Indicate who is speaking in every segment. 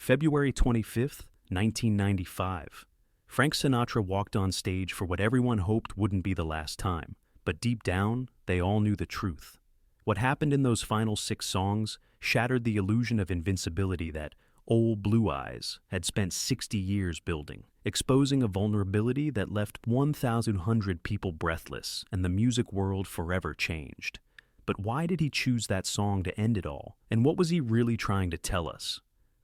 Speaker 1: February 25th, 1995. Frank Sinatra walked on stage for what everyone hoped wouldn't be the last time, but deep down, they all knew the truth. What happened in those final 6 songs shattered the illusion of invincibility that Old Blue Eyes had spent 60 years building, exposing a vulnerability that left 1,100 people breathless and the music world forever changed. But why did he choose that song to end it all, and what was he really trying to tell us?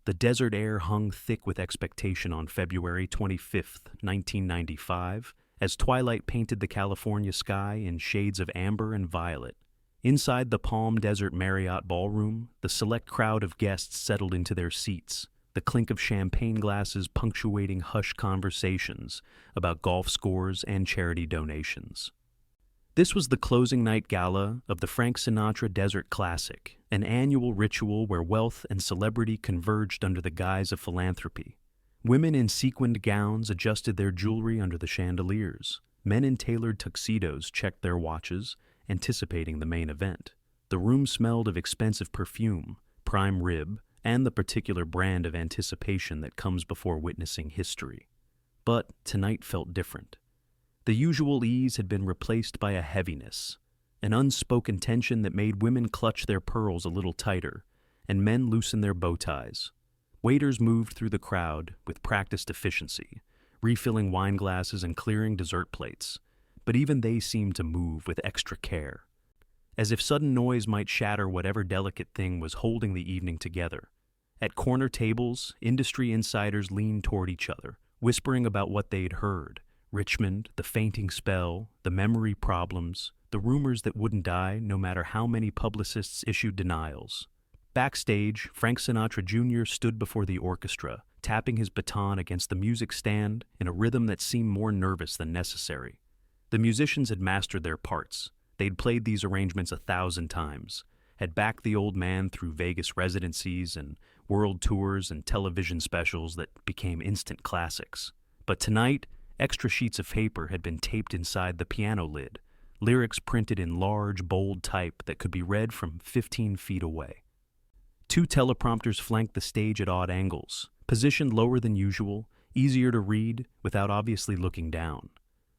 Speaker 1: The desert air hung thick with expectation on February 25th, 1995, as twilight painted the California sky in shades of amber and violet. Inside the Palm Desert Marriott Ballroom, the select crowd of guests settled into their seats, the clink of champagne glasses punctuating hushed conversations about golf scores and charity donations. This was the closing night gala of the Frank Sinatra Desert Classic, an annual ritual where wealth and celebrity converged under the guise of philanthropy. Women in sequined gowns adjusted their jewelry under the chandeliers. Men in tailored tuxedos checked their watches, anticipating the main event. The room smelled of expensive perfume, prime rib, and the particular brand of anticipation that comes before witnessing history. But tonight felt different. The usual ease had been replaced by a heaviness, an unspoken tension that made women clutch their pearls a little tighter, and men loosen their bow ties. Waiters moved through the crowd with practiced efficiency, refilling wine glasses and clearing dessert plates, but even they seemed to move with extra care, as if sudden noise might shatter whatever delicate thing was holding the evening together. At corner tables, industry insiders leaned toward each other, whispering about what they'd heard: Richmond, the fainting spell, the memory problems, the rumors that wouldn't die no matter how many publicists issued denials. Backstage, Frank Sinatra Jr. stood before the orchestra, tapping his baton against the music stand in a rhythm that seemed more nervous than necessary. The musicians had mastered their parts. They'd played these arrangements 1,000 times, had backed the old man through Vegas residencies and world tours and television specials that became instant classics. But tonight, extra sheets of paper had been taped inside the piano lid, lyrics printed in large, bold type that could be read from 15 feet away. 2 teleprompters flanked the stage at odd angles, positioned lower than usual, easier to read without obviously looking down.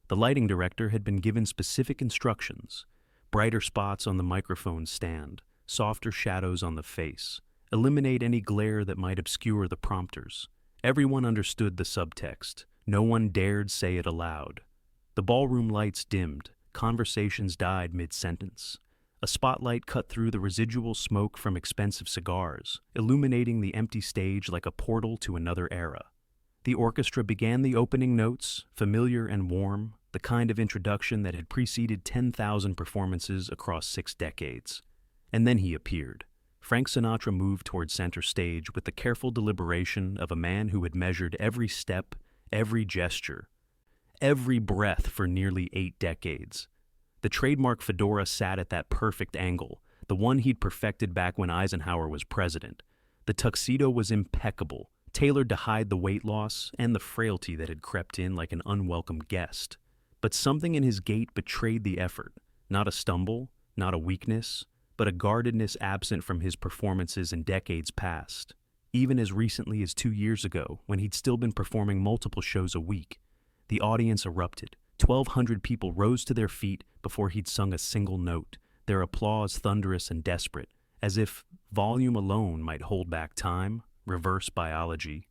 Speaker 1: The lighting director had been given specific instructions: brighter spots on the microphone stand, softer shadows on the face, eliminate any glare that might obscure the prompters. Everyone understood the subtext. No one dared say it aloud. The ballroom lights dimmed, conversations died mid-sentence. A spotlight cut through the residual smoke from expensive cigars, illuminating the empty stage like a portal to another era. The orchestra began the opening notes, familiar and warm, the kind of introduction that had preceded 10,000 performances across 6 decades. And then he appeared. Frank Sinatra moved toward center stage with the careful deliberation of a man who had measured every step, every gesture, every breath for nearly 8 decades. The trademark fedora sat at that perfect angle, the one he'd perfected back when Eisenhower was president. The tuxedo was impeccable, tailored to hide the weight loss and the frailty that had crept in like an unwelcome guest. But something in his gait betrayed the effort. Not a stumble, not a weakness, but a guardedness absent from his performances in decades past. Even as recently as 2 years ago, when he'd still been performing multiple shows a week. The audience erupted. 1,200 people rose to their feet before he'd sung a single note, their applause thunderous and desperate, as if volume alone might hold back time, reverse biology,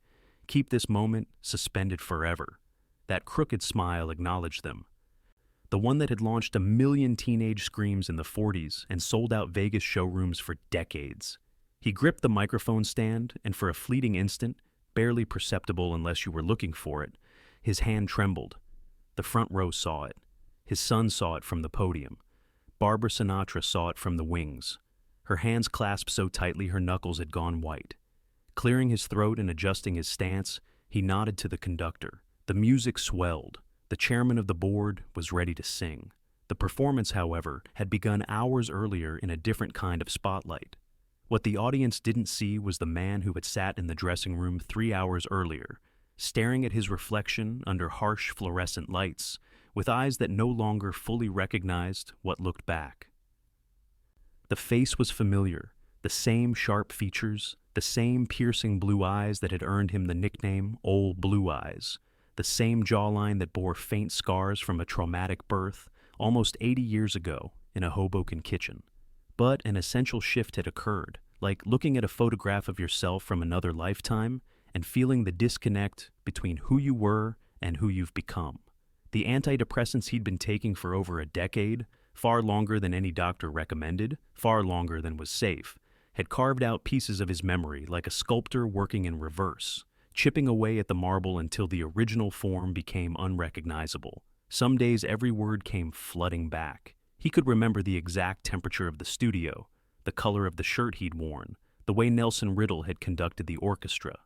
Speaker 1: keep this moment suspended forever. That crooked smile acknowledged them. The one that had launched 1 million teenage screams in the 40s and sold out Vegas showrooms for decades. He gripped the microphone stand, and for a fleeting instant, barely perceptible unless you were looking for it, his hand trembled. The front row saw it. His son saw it from the podium. Barbara Sinatra saw it from the wings. Her hands clasped so tightly her knuckles had gone white. Clearing his throat and adjusting his stance, he nodded to the conductor. The music swelled. The chairman of the board was ready to sing. The performance, however, had begun hours earlier in a different kind of spotlight. What the audience didn't see was the man who had sat in the dressing room 3 hours earlier, staring at his reflection under harsh fluorescent lights, with eyes that no longer fully recognized what looked back. The face was familiar, the same sharp features, The same piercing blue eyes that had earned him the nickname Old Blue Eyes. The same jawline that bore faint scars from a traumatic birth almost 80 years ago in a Hoboken kitchen. But an essential shift had occurred, like looking at a photograph of yourself from another lifetime and feeling the disconnect between who you were and who you've become. The antidepressants he'd been taking for over a decade, far longer than any doctor recommended, far longer than was safe, had carved out pieces of his memory like a sculptor working in reverse, chipping away at the marble until the original form became unrecognizable. Some days every word came flooding back. He could remember the exact temperature of the studio, the color of the shirt he'd worn, the way Nelson Riddle had conducted the orchestra.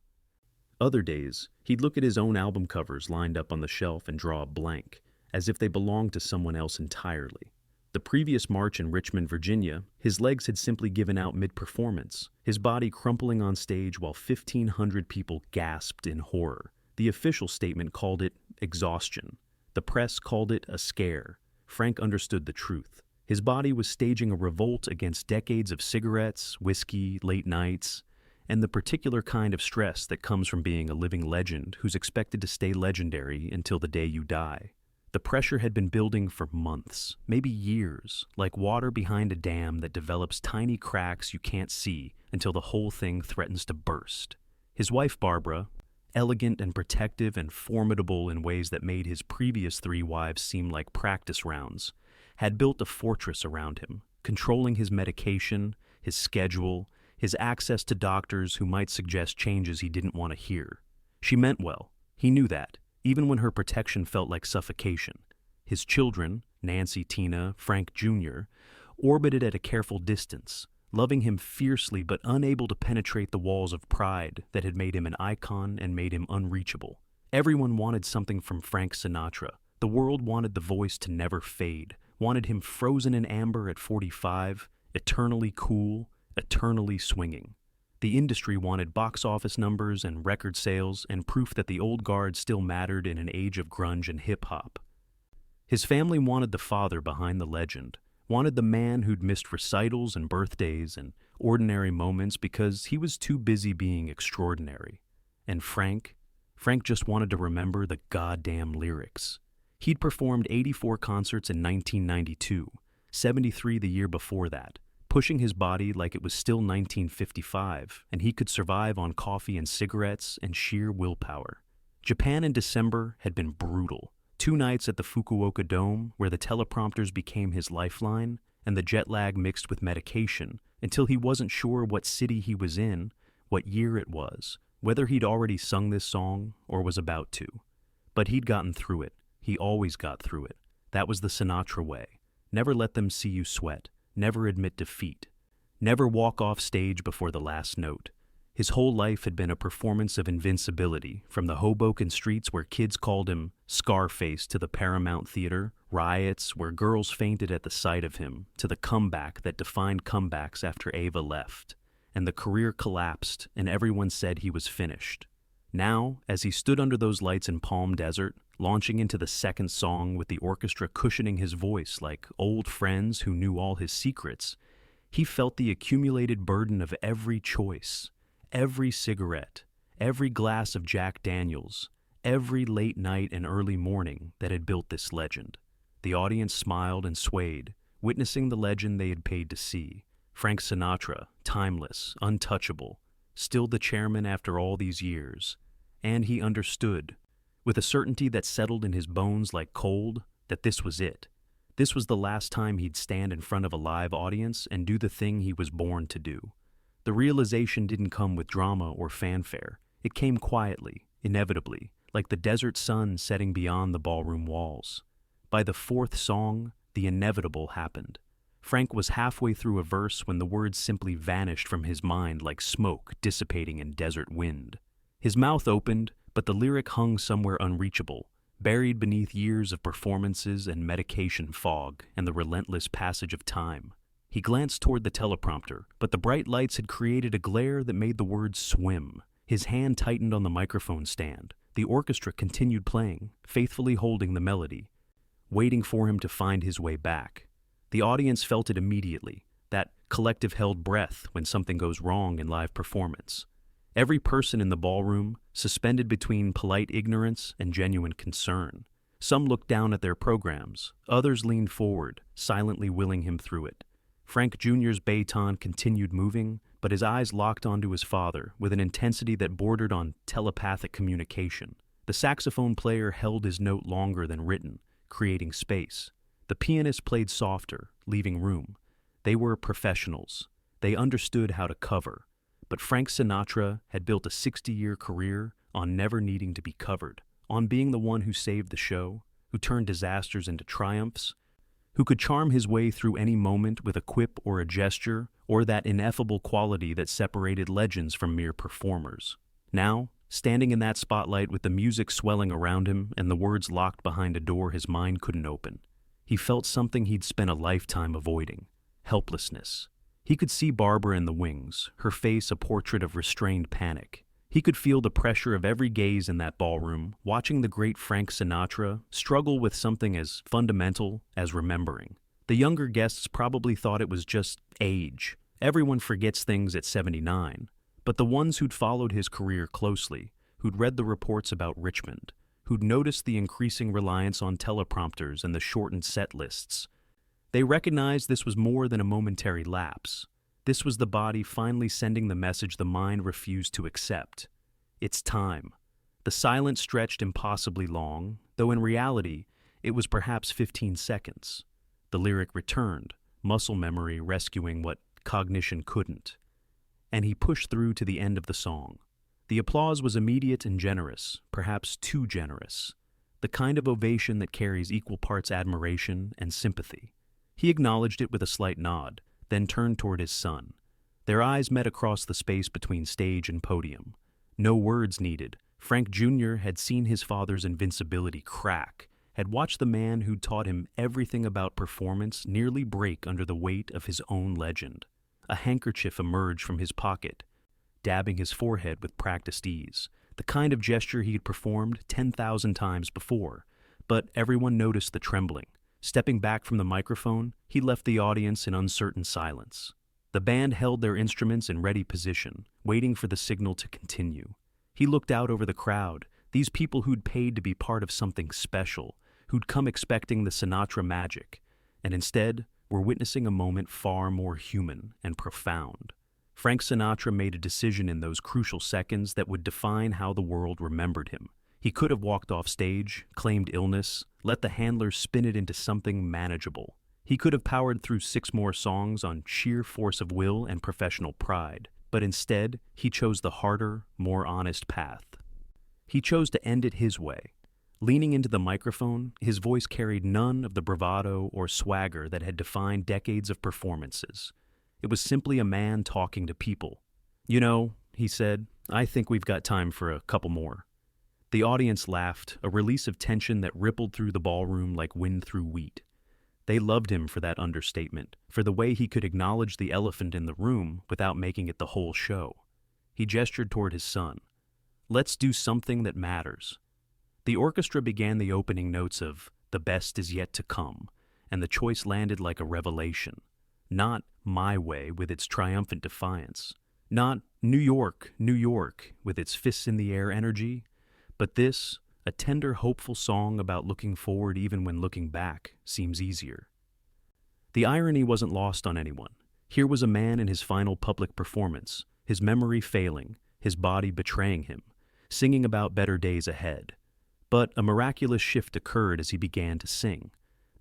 Speaker 1: Other days, he'd look at his own album covers lined up on the shelf and draw a blank, as if they belonged to someone else entirely. The previous March in Richmond, Virginia, his legs had simply given out mid-performance, his body crumpling on stage while 1,500 people gasped in horror. The official statement called it exhaustion. The press called it a scare. Frank understood the truth. His body was staging a revolt against decades of cigarettes, whiskey, late nights, and the particular kind of stress that comes from being a living legend who's expected to stay legendary until the day you die. The pressure had been building for months, maybe years, like water behind a dam that develops tiny cracks you can't see until the whole thing threatens to burst. His wife, Barbara, elegant and protective and formidable in ways that made his previous 3 wives seem like practice rounds, had built a fortress around him, controlling his medication, his schedule, his access to doctors who might suggest changes he didn't want to hear. She meant well. He knew that, even when her protection felt like suffocation. His children, Nancy, Tina, Frank Jr., orbited at a careful distance, loving him fiercely but unable to penetrate the walls of pride that had made him an icon and made him unreachable. Everyone wanted something from Frank Sinatra. The world wanted the voice to never fade, wanted him frozen in amber at 45, eternally cool, eternally swinging. The industry wanted box office numbers and record sales and proof that the old guard still mattered in an age of grunge and hip-hop. His family wanted the father behind the legend, wanted the man who'd missed recitals and birthdays and ordinary moments because he was too busy being extraordinary. And Frank just wanted to remember the goddamn lyrics. He'd performed 84 concerts in 1992, 73 the year before that, pushing his body like it was still 1955, and he could survive on coffee and cigarettes and sheer willpower. Japan in December had been brutal. 2 nights at the Fukuoka Dome, where the teleprompters became his lifeline, and the jet lag mixed with medication, until he wasn't sure what city he was in, what year it was, whether he'd already sung this song or was about to. But he'd gotten through it. He always got through it. That was the Sinatra way. Never let them see you sweat. Never admit defeat. Never walk off stage before the last note. His whole life had been a performance of invincibility, from the Hoboken streets where kids called him Scarface to the Paramount Theater, riots where girls fainted at the sight of him, to the comeback that defined comebacks after Ava left. And the career collapsed, and everyone said he was finished. Now, as he stood under those lights in Palm Desert, launching into the second song with the orchestra cushioning his voice like old friends who knew all his secrets, he felt the accumulated burden of every choice, every cigarette, every glass of Jack Daniels, every late night and early morning that had built this legend. The audience smiled and swayed, witnessing the legend they had paid to see. Frank Sinatra, timeless, untouchable, still the chairman after all these years. And he understood, with a certainty that settled in his bones like cold, that this was it. This was the last time he'd stand in front of a live audience and do the thing he was born to do. The realization didn't come with drama or fanfare. It came quietly, inevitably, like the desert sun setting beyond the ballroom walls. By the 4th song, the inevitable happened. Frank was halfway through a verse when the words simply vanished from his mind like smoke dissipating in desert wind. His mouth opened, but the lyric hung somewhere unreachable, buried beneath years of performances and medication fog and the relentless passage of time. He glanced toward the teleprompter, but the bright lights had created a glare that made the words swim. His hand tightened on the microphone stand. The orchestra continued playing, faithfully holding the melody, waiting for him to find his way back. The audience felt it immediately, that collective held breath when something goes wrong in live performance. Every person in the ballroom, suspended between polite ignorance and genuine concern. Some looked down at their programs, others leaned forward, silently willing him through it. Frank Jr.'s baton continued moving, but his eyes locked onto his father with an intensity that bordered on telepathic communication. The saxophone player held his note longer than written, creating space. The pianist played softer, leaving room. They were professionals. They understood how to cover. But Frank Sinatra had built a 60-year career on never needing to be covered, on being the one who saved the show, who turned disasters into triumphs, who could charm his way through any moment with a quip or a gesture, or that ineffable quality that separated legends from mere performers. Now, standing in that spotlight with the music swelling around him and the words locked behind a door his mind couldn't open, he felt something he'd spent a lifetime avoiding: helplessness. He could see Barbara in the wings, her face a portrait of restrained panic. He could feel the pressure of every gaze in that ballroom, watching the great Frank Sinatra struggle with something as fundamental as remembering. The younger guests probably thought it was just age. Everyone forgets things at 79. But the ones who'd followed his career closely, who'd read the reports about Richmond, who'd noticed the increasing reliance on teleprompters and the shortened set lists, they recognized this was more than a momentary lapse. This was the body finally sending the message the mind refused to accept. It's time. The silence stretched impossibly long, though in reality, it was perhaps 15 seconds. The lyric returned, muscle memory rescuing what cognition couldn't. And he pushed through to the end of the song. The applause was immediate and generous, perhaps too generous. The kind of ovation that carries equal parts admiration and sympathy. He acknowledged it with a slight nod, then turned toward his son. Their eyes met across the space between stage and podium. No words needed. Frank Jr. had seen his father's invincibility crack, had watched the man who'd taught him everything about performance nearly break under the weight of his own legend. A handkerchief emerged from his pocket, dabbing his forehead with practiced ease, the kind of gesture he had performed 10,000 times before. But everyone noticed the trembling. Stepping back from the microphone, he left the audience in uncertain silence. The band held their instruments in ready position, waiting for the signal to continue. He looked out over the crowd, these people who'd paid to be part of something special, who'd come expecting the Sinatra magic, and instead were witnessing a moment far more human and profound. Frank Sinatra made a decision in those crucial seconds that would define how the world remembered him. He could have walked off stage, claimed illness, let the handlers spin it into something manageable. He could have powered through 6 more songs on sheer force of will and professional pride, but instead, he chose the harder, more honest path. He chose to end it his way. Leaning into the microphone, his voice carried none of the bravado or swagger that had defined decades of performances. It was simply a man talking to people. "You know," he said, "I think we've got time for a couple more." The audience laughed, a release of tension that rippled through the ballroom like wind through wheat. They loved him for that understatement, for the way he could acknowledge the elephant in the room without making it the whole show. He gestured toward his son. "Let's do something that matters." The orchestra began the opening notes of "The Best Is Yet to Come," and the choice landed like a revelation. Not "My Way" with its triumphant defiance. Not New York, New York" with its fists in the air energy. But this, a tender, hopeful song about looking forward even when looking back, seems easier. The irony wasn't lost on anyone. Here was a man in his final public performance, his memory failing, his body betraying him, singing about better days ahead. But a miraculous shift occurred as he began to sing.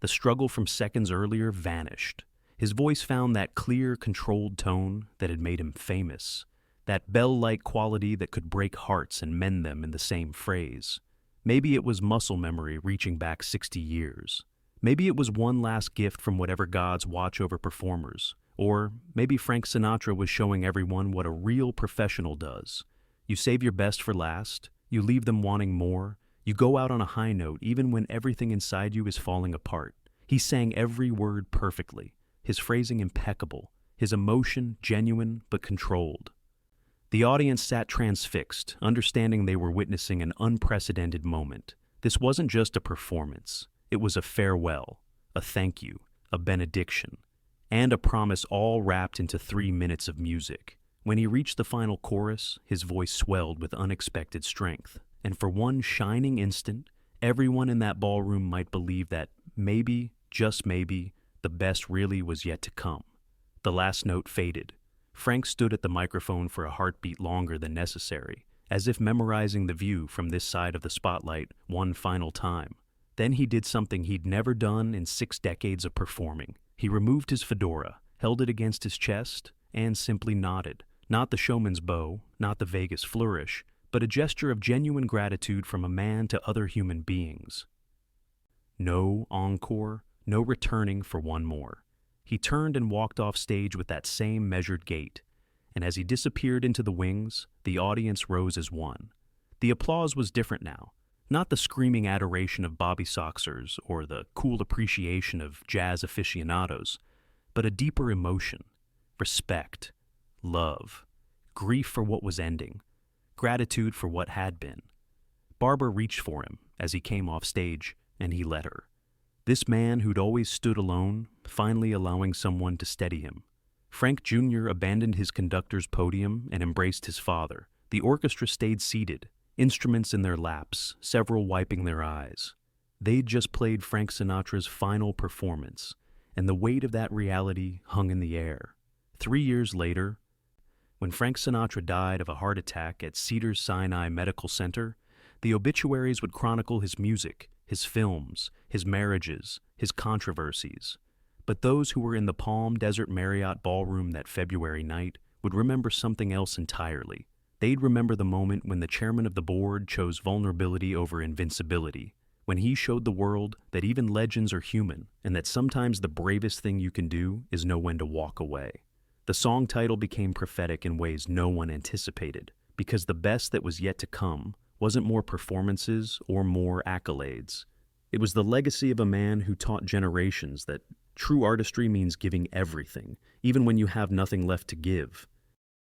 Speaker 1: The struggle from seconds earlier vanished. His voice found that clear, controlled tone that had made him famous. That bell-like quality that could break hearts and mend them in the same phrase. Maybe it was muscle memory reaching back 60 years. Maybe it was one last gift from whatever gods watch over performers. Or maybe Frank Sinatra was showing everyone what a real professional does. You save your best for last, you leave them wanting more, you go out on a high note even when everything inside you is falling apart. He sang every word perfectly, his phrasing impeccable, his emotion genuine but controlled. The audience sat transfixed, understanding they were witnessing an unprecedented moment. This wasn't just a performance. It was a farewell, a thank you, a benediction. and a promise all wrapped into 3 minutes of music. When he reached the final chorus, his voice swelled with unexpected strength, and for one shining instant, everyone in that ballroom might believe that maybe, just maybe, the best really was yet to come. The last note faded. Frank stood at the microphone for a heartbeat longer than necessary, as if memorizing the view from this side of the spotlight one final time. Then he did something he'd never done in 6 decades of performing. He removed his fedora, held it against his chest, and simply nodded. Not the showman's bow, not the Vegas flourish, but a gesture of genuine gratitude from a man to other human beings. No encore, no returning for one more. He turned and walked off stage with that same measured gait, and as he disappeared into the wings, the audience rose as one. The applause was different now, not the screaming adoration of Bobby Soxers or the cool appreciation of jazz aficionados, but a deeper emotion, respect, love, grief for what was ending, gratitude for what had been. Barbara reached for him as he came off stage, and he let her. This man who'd always stood alone, finally allowing someone to steady him. Frank Jr. abandoned his conductor's podium and embraced his father. The orchestra stayed seated, instruments in their laps, several wiping their eyes. They'd just played Frank Sinatra's final performance, and the weight of that reality hung in the air. 3 years later, when Frank Sinatra died of a heart attack at Cedars-Sinai Medical Center, the obituaries would chronicle his music, his films, his marriages, his controversies. But those who were in the Palm Desert Marriott ballroom that February night would remember something else entirely. They'd remember the moment when the chairman of the board chose vulnerability over invincibility, when he showed the world that even legends are human and that sometimes the bravest thing you can do is know when to walk away. The song title became prophetic in ways no one anticipated, because the best that was yet to come wasn't more performances or more accolades. It was the legacy of a man who taught generations that true artistry means giving everything, even when you have nothing left to give.